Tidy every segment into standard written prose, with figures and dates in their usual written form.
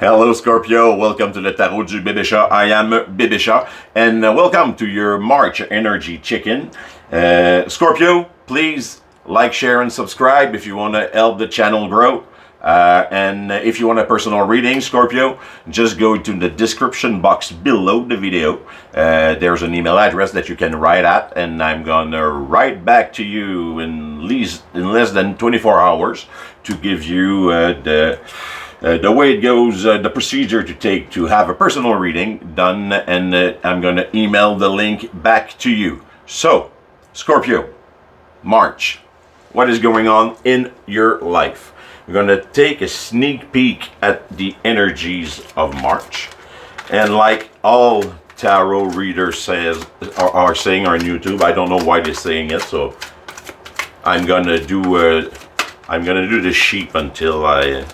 Hello Scorpio, welcome to the Tarotbebechat. I am Bebechat, and welcome to your March energy check-in. Scorpio, please like, share, and subscribe if you want to help the channel grow. And if you want a personal reading, Scorpio, just go to the description box below the video. There's an email address that you can write at, and I'm gonna write back to you in less than 24 hours to give you the way it goes, the procedure to take to have a personal reading done, and I'm going to email the link back to you. So, Scorpio, March, what is going on in your life? We're going to take a sneak peek at the energies of March. And like all tarot readers are saying on YouTube, I don't know why they're saying it, so I'm going to do the sheep until I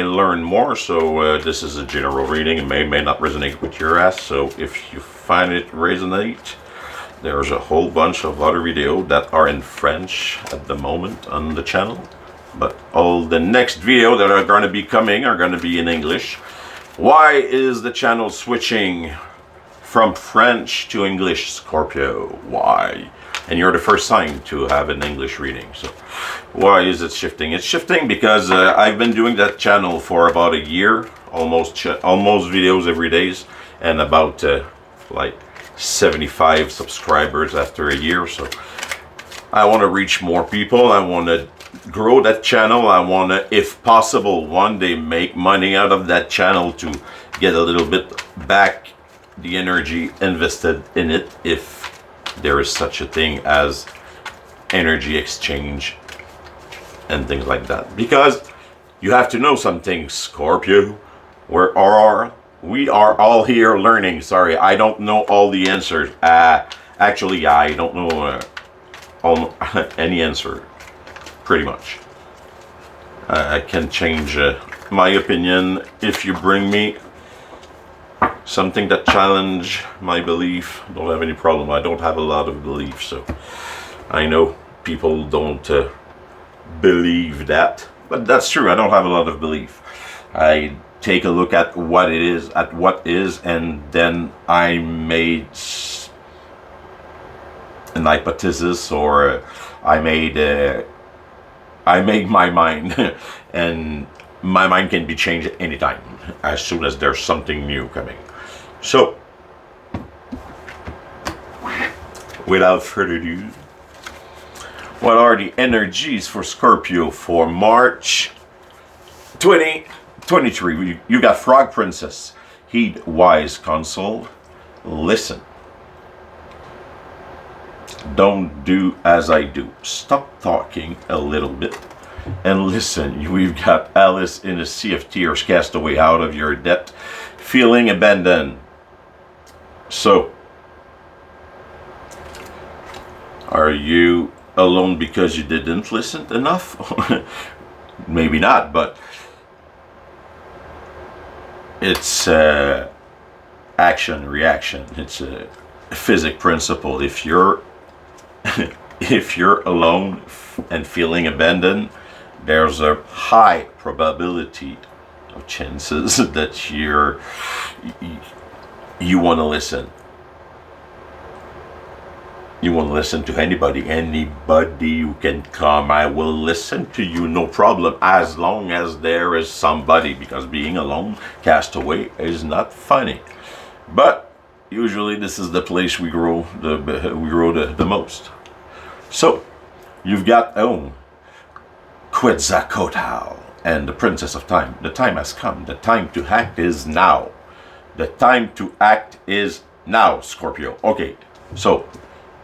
learn more. So this is a general reading. It may not resonate with your ass. So if you find it resonate, there's a whole bunch of other videos that are in French at the moment on the channel. But all the next video that are going to be coming are going to be in English. Why is the channel switching from French to English, Scorpio? Why? And you're the first time to have an English reading. So why is it shifting? It's shifting because I've been doing that channel for about a year, almost videos every day, and about like 75 subscribers after a year. So I want to reach more people. I want to grow that channel. I want to, if possible, one day make money out of that channel to get a little bit back the energy invested in it, if there is such a thing as energy exchange and things like that. Because you have to know something, Scorpio. We are all here learning. Sorry, I don't know all the answers. Actually, I don't know any answer, pretty much. I can change my opinion if you bring me something that challenge my belief. Don't have any problem. I don't have a lot of belief, so I know people don't believe that, but that's true. I don't have a lot of belief. I take a look at what it is, and then I made an hypothesis, or I made my mind, and my mind can be changed at any time as soon as there's something new coming. So, without further ado, what are the energies for Scorpio for March 2023? You got Frog Princess. Heed wise counsel. Listen. Don't do as I do. Stop talking a little bit and listen. We've got Alice in a sea of tears, cast away out of your debt, feeling abandoned. So, are you alone because you didn't listen enough? Maybe not, but it's action reaction. It's a physics principle. If you're alone and feeling abandoned, there's a high probability of chances that you want to listen. You want to listen to anybody who can come. I will listen to you, no problem, as long as there is somebody, because being alone, cast away, is not funny. But usually this is the place we grow the most. So you've got Quetzalcoatl and the Princess of Time. The time has come. The time to act is now. The time to act is now, Scorpio. Okay, so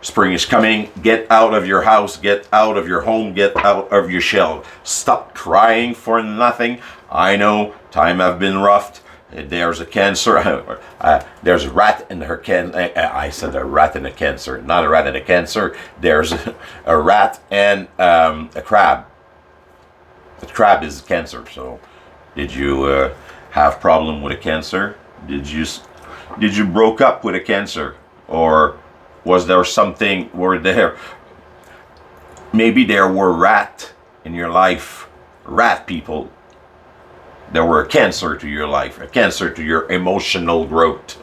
spring is coming. Get out of your house, get out of your home, get out of your shell. Stop crying for nothing. I know time have been rough. There's a cancer. There's a rat in her I said a rat in a cancer, not a rat in a cancer. There's a rat and a crab. The crab is cancer. So, did you have problem with a cancer? Did you broke up with a cancer, or was there something? Maybe there were rat in your life, rat people They were a cancer to your life, a cancer to your emotional growth,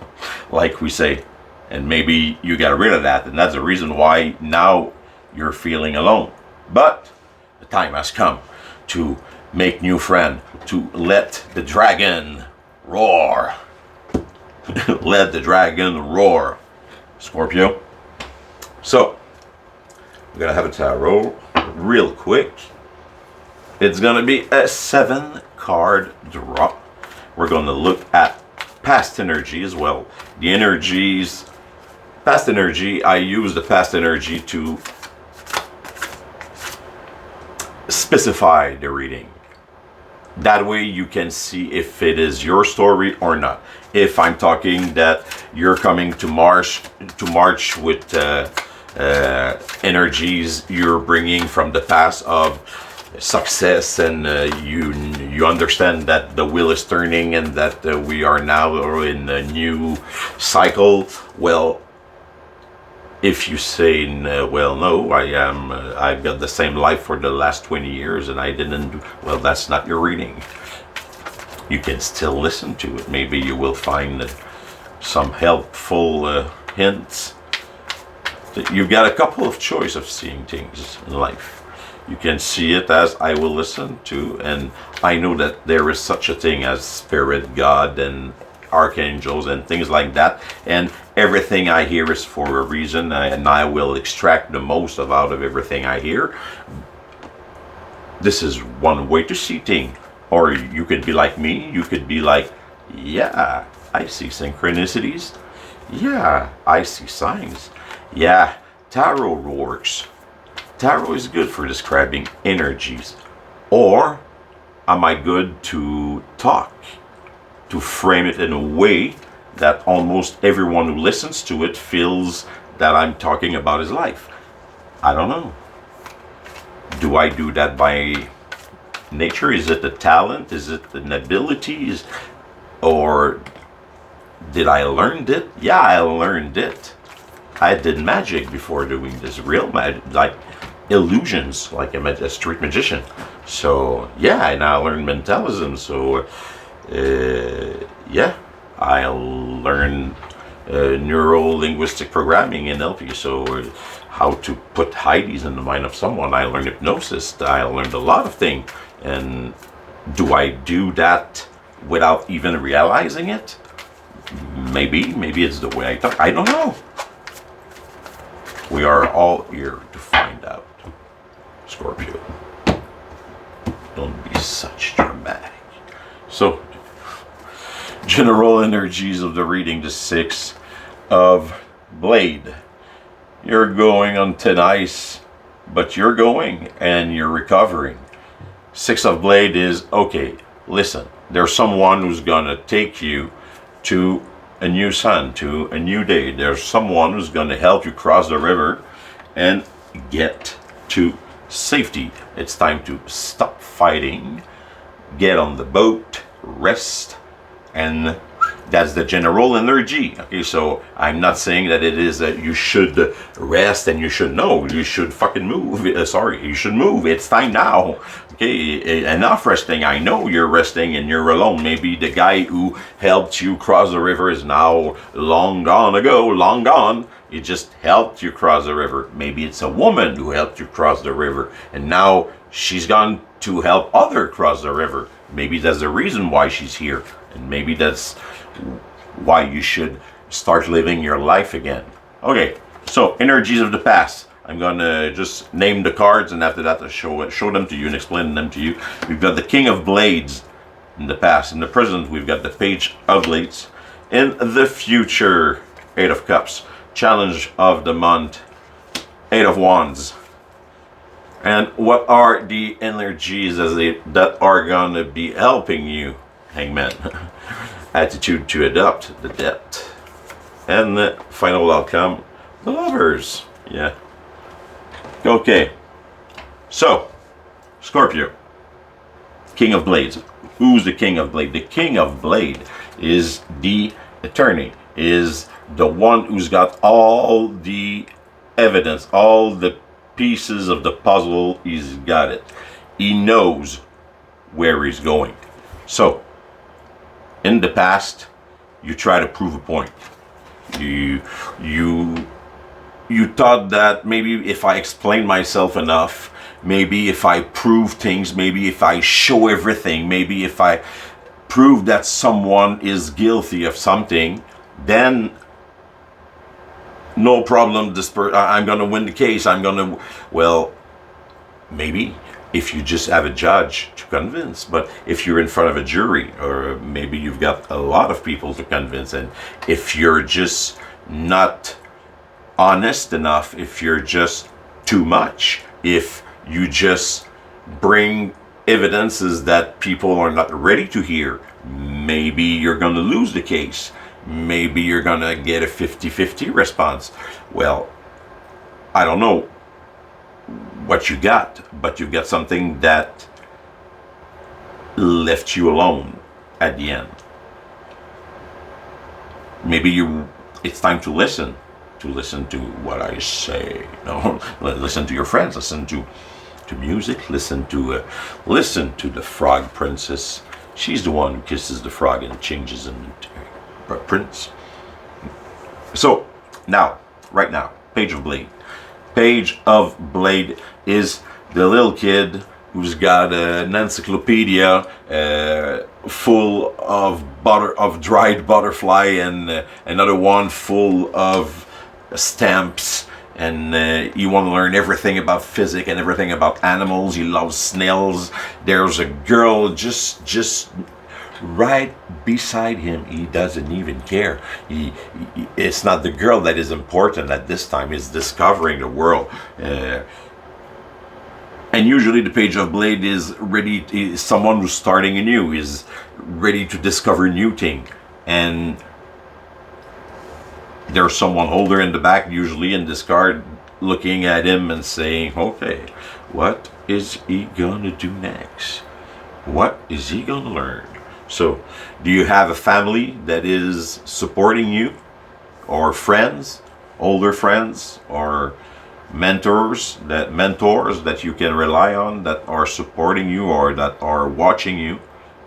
like we say. And maybe you got rid of that, and that's the reason why now you're feeling alone. But the time has come to make new friend, to let the dragon roar. Let the dragon roar, Scorpio. So, we're going to have a tarot real quick. It's going to be a 7-card draw. We're going to look at past energy as well. The energies, past energy, I use the past energy to specify the reading. That way you can see if it is your story or not. If I'm talking that you're coming to March with energies you're bringing from the past of success, and you understand that the wheel is turning and that we are now in a new cycle. Well, if you say well, no, I've got the same life for the last 20 years and I didn't do, well, that's not your reading. You can still listen to it. Maybe you will find some helpful hints. You've got a couple of choice of seeing things in life. You can see it as I will listen to, and I know that there is such a thing as spirit, God, and archangels and things like that, and everything I hear is for a reason, and I will extract the most out of everything I hear. This is one way to see things. Or you could be like me, you could be like, yeah, I see synchronicities. Yeah, I see signs. Yeah, tarot works. Tarot is good for describing energies. Or am I good to talk, to frame it in a way that almost everyone who listens to it feels that I'm talking about his life? I don't know. Do I do that by nature? Is it the talent? Is it an ability? Or did I learn it? Yeah, I learned it. I did magic before doing this, real magic, like illusions, like a street magician. So yeah, and I learned mentalism. So yeah, I learned neuro-linguistic programming in NLP. So how to put Heidi's in the mind of someone. I learned hypnosis. I learned a lot of things. And do I do that without even realizing it? Maybe it's the way I talk. I don't know. We are all here to find out. Scorpio, don't be such dramatic. So, general energies of the reading, the 6 of Blade. You're going on thin ice, but you're going and you're recovering. 6 of Blade is, okay, listen, there's someone who's gonna take you to a new sun, to a new day. There's someone who's gonna help you cross the river and get to safety. It's time to stop fighting, get on the boat, rest, and that's the general energy. Okay, so I'm not saying that it is that you should rest and you should know. You should fucking move. You should move. It's time now. Okay, enough resting. I know you're resting and you're alone. Maybe the guy who helped you cross the river is now long gone. He just helped you cross the river. Maybe it's a woman who helped you cross the river, and now she's gone to help other cross the river. Maybe that's the reason why she's here, and maybe that's why you should start living your life again. Okay, so energies of the past. I'm gonna just name the cards, and after that I'll show them to you and explain them to you. We've got the King of Blades in the past. In the present, we've got the Page of Blades. In the future, 8 of Cups. Challenge of the month, 8 of Wands. And what are the energies that are gonna be helping you? Hangman. Attitude to adopt the debt. And the final outcome, the Lovers. Yeah. Okay. So, Scorpio. King of Blades. Who's the King of Blade? The King of Blade is the attorney, is the one who's got all the evidence, all the pieces of the puzzle. He's got it. He knows where he's going. So, in the past, you try to prove a point. You thought that maybe if I explain myself enough, maybe if I prove things, maybe if I show everything, maybe if I prove that someone is guilty of something, then no problem, I'm gonna win the case. Well, maybe if you just have a judge to convince, but if you're in front of a jury, or maybe you've got a lot of people to convince, and if you're just not honest enough, if you're just too much, if you just bring evidences that people are not ready to hear, maybe you're going to lose the case. Maybe you're going to get a 50-50 response. Well, I don't know what you got, but you got something that left you alone at the end. Maybe it's time to listen to what I say. No, listen to your friends, listen to music, listen to the frog princess. She's the one who kisses the frog and changes him into a prince. So now, right now, Page of Blade. Page of Blade is the little kid who's got an encyclopedia full of dried butterfly, and another one full of stamps, and you want to learn everything about physics and everything about animals. You love snails. There's a girl just right beside him. He doesn't even care. It's not the girl that is important at this time. He's discovering the world. And usually the Page of Blade is someone who's starting anew, is ready to discover new things. And there's someone older in the back, usually in this card, looking at him and saying, okay, what is he gonna do next? What is he gonna learn? So, do you have a family that is supporting you? Or friends, older friends, or mentors that you can rely on, that are supporting you, or that are watching you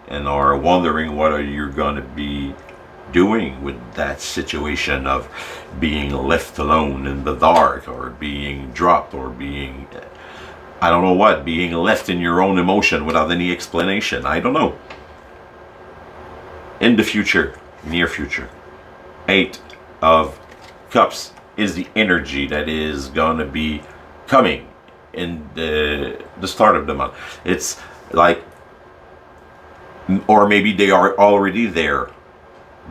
and are wondering what are you gonna be doing with that situation of being left alone in the dark, or being dropped, or being, I don't know what, being left in your own emotion without any explanation. I don't know. In the future, near future, 8 of Cups is the energy that is gonna be coming in the start of the month. It's like, or maybe they are already there.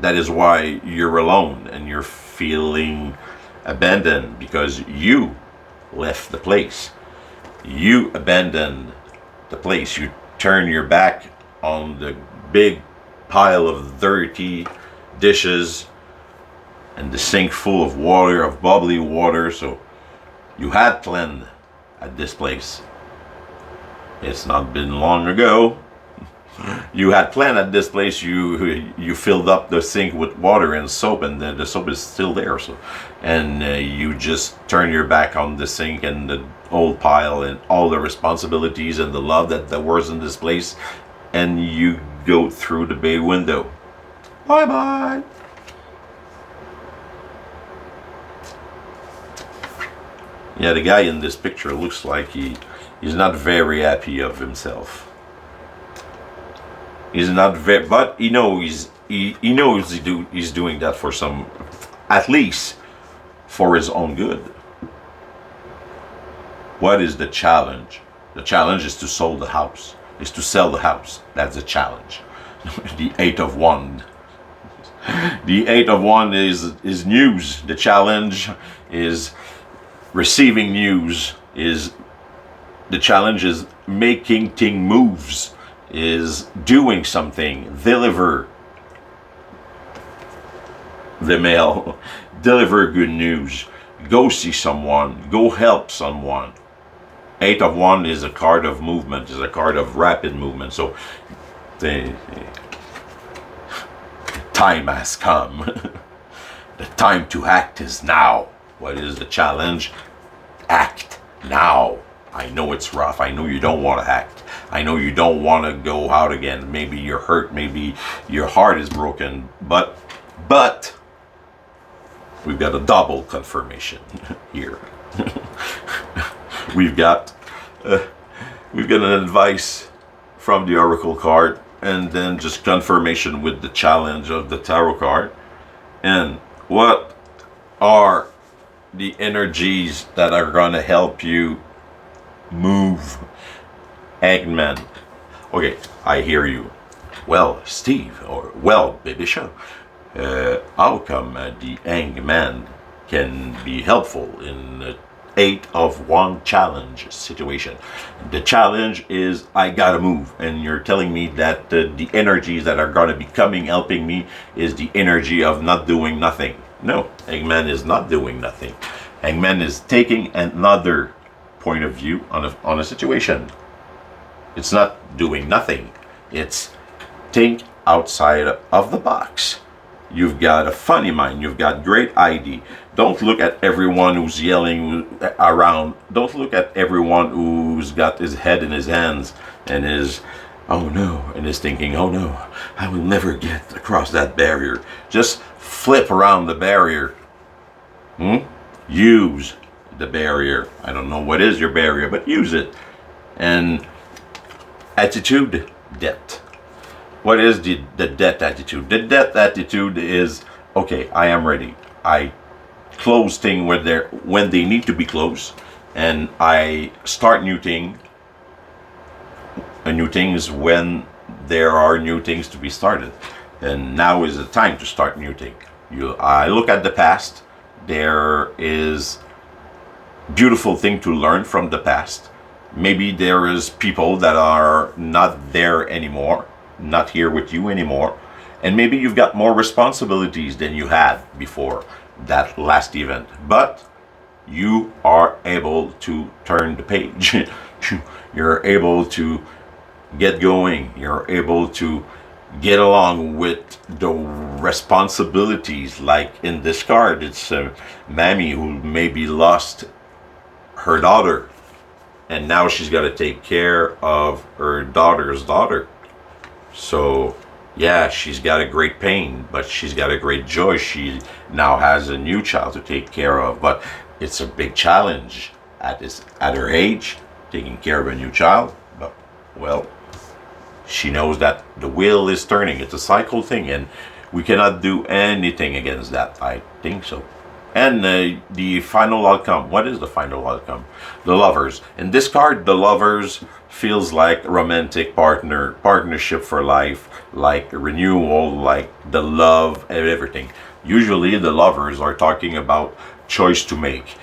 That is why you're alone and you're feeling abandoned, because you left the place. You abandoned the place. You turn your back on the big pile of dirty dishes and the sink full of water, of bubbly water. So you had planned at this place. It's not been long ago. You had planned at this place. You filled up the sink with water and soap, and the soap is still there. So, and you just turn your back on the sink and the old pile and all the responsibilities and the love that was in this place, and you go through the bay window. Bye bye. Yeah, the guy in this picture looks like he's not very happy of himself. He's not very, but he knows he's doing that for some, at least for his own good. What is the challenge? The challenge is to sell the house. Is to sell the house. That's the challenge. The 8 of Wands. The 8 of Wands is news. The challenge is receiving news. The challenge is making moves. Is doing something. Deliver the mail. Deliver good news. Go see someone. Go help someone. 8 of Wands is a card of movement. Is a card of rapid movement. So the time has come. The time to act is now. What is the challenge? Act now. I know it's rough. I know you don't want to act. I know you don't want to go out again. Maybe you're hurt. Maybe your heart is broken. But we've got a double confirmation here. we've got an advice from the oracle card, and then just confirmation with the challenge of the tarot card. And what are the energies that are going to help you move? Hangman. Okay, I hear you. Well, Steve, or well, Bebechat, how come the Hangman can be helpful in the 8 of Wands challenge situation? The challenge is I gotta move, and you're telling me that the energies that are gonna be coming helping me is the energy of not doing nothing. No, Hangman is not doing nothing. Hangman is taking another point of view on a situation. It's not doing nothing. It's think outside of the box. You've got a funny mind. You've got great ID. Don't look at everyone who's yelling around. Don't look at everyone who's got his head in his hands and is, oh no, and is thinking, oh no, I will never get across that barrier. Just flip around the barrier. Use the barrier. I don't know what is your barrier, but use it. And attitude, debt. What is the debt attitude? The debt attitude is, okay, I am ready. I close things when they need to be closed, and I start new thing. A new thing is when there are new things to be started, and now is the time to start new thing. I look at the past. There is beautiful thing to learn from the past. Maybe there is people that are not there anymore, not here with you anymore, and maybe you've got more responsibilities than you had before that last event, but you are able to turn the page. You're able to get going. You're able to get along with the responsibilities. Like in this card, it's Mammy who maybe lost her daughter, and now she's got to take care of her daughter's daughter. So yeah, she's got a great pain, but she's got a great joy. She now has a new child to take care of, but it's a big challenge at her age, taking care of a new child. But well, she knows that the wheel is turning. It's a cycle thing, and we cannot do anything against that. I think so. And the final outcome. What is the final outcome? The Lovers. In this card, the Lovers feels like romantic partnership for life, like renewal, like the love and everything. Usually the Lovers are talking about choice to make,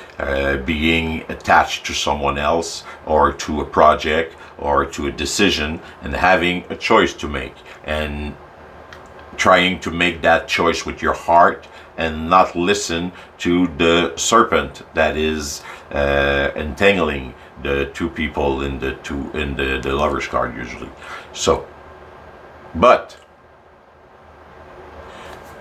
being attached to someone else or to a project or to a decision, and having a choice to make, and trying to make that choice with your heart and not listen to the serpent that is entangling the two people in the Lovers card usually. So, but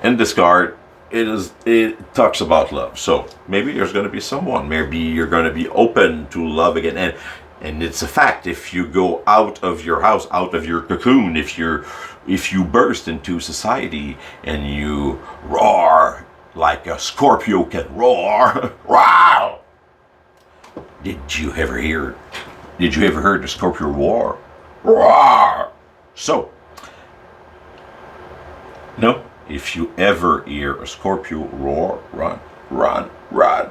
in this card, it talks about love. So maybe there's going to be someone. Maybe you're going to be open to love again. And it's a fact. If you go out of your house, out of your cocoon, if you burst into society and you roar like a Scorpio can roar, wow! Did you ever hear the Scorpio roar? Roar! So, no, if you ever hear a Scorpio roar, run, run, run.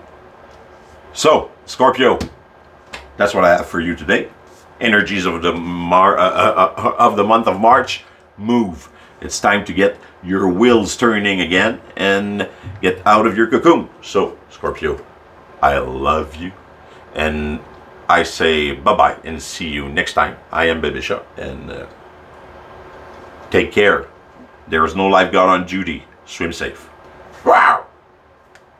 So, Scorpio, that's what I have for you today. Energies of the month of March. Move. It's time to get your wheels turning again and get out of your cocoon. So, Scorpio, I love you. And I say bye-bye and see you next time. I am Bebechat, and take care. There is no lifeguard on duty. Swim safe. Wow!